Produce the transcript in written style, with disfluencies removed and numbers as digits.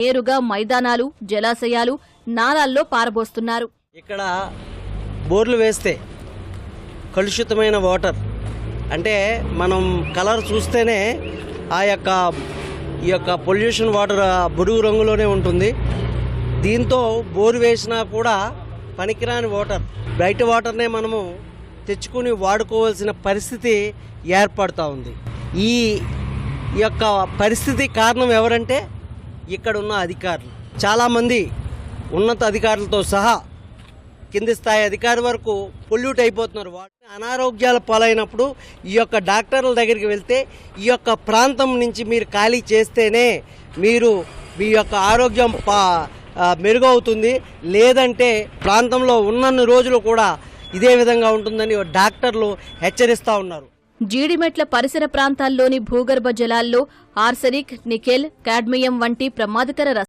నేరుగా మైదానాలు, జలాశయాలు, నాలాల్లో పారబోస్తున్నారు. ఇక్కడ బోర్లు వేస్తే కలుషితమైన వాటర్ అంటే మనం కలర్ చూస్తేనే ఈ యొక్క పొల్యూషన్ వాటర్ బురుగు రంగులోనే ఉంటుంది. దీంతో బోరు వేసినా కూడా పనికిరాని వాటర్, బయట వాటర్నే మనము తెచ్చుకుని వాడుకోవాల్సిన పరిస్థితి ఏర్పడుతూ ఉంది. ఈ యొక్క పరిస్థితి కారణం ఎవరంటే ఇక్కడ ఉన్న అధికారులు. చాలామంది ఉన్నత అధికారులతో సహా కింది స్థాయి అధికారి వరకు పొల్యూట్ అయిపోతున్నారు. అనారోగ్యాల పాలైనప్పుడు ఈ యొక్క డాక్టర్ల దగ్గరికి వెళ్తే ఈ యొక్క ప్రాంతం నుంచి మీరు ఖాళీ చేస్తేనే మీరు మీ యొక్క ఆరోగ్యం మెరుగవుతుంది, లేదంటే ప్రాంతంలో ఉన్నన్ని రోజులు కూడా ఇదే విధంగా ఉంటుందని డాక్టర్లు హెచ్చరిస్తూ ఉన్నారు. జీడిమెట్ల పరిసర ప్రాంతాల్లోని భూగర్భ జలాల్లో ఆర్సెనిక్, నికెల్, కాడ్మియం వంటి ప్రమాదకర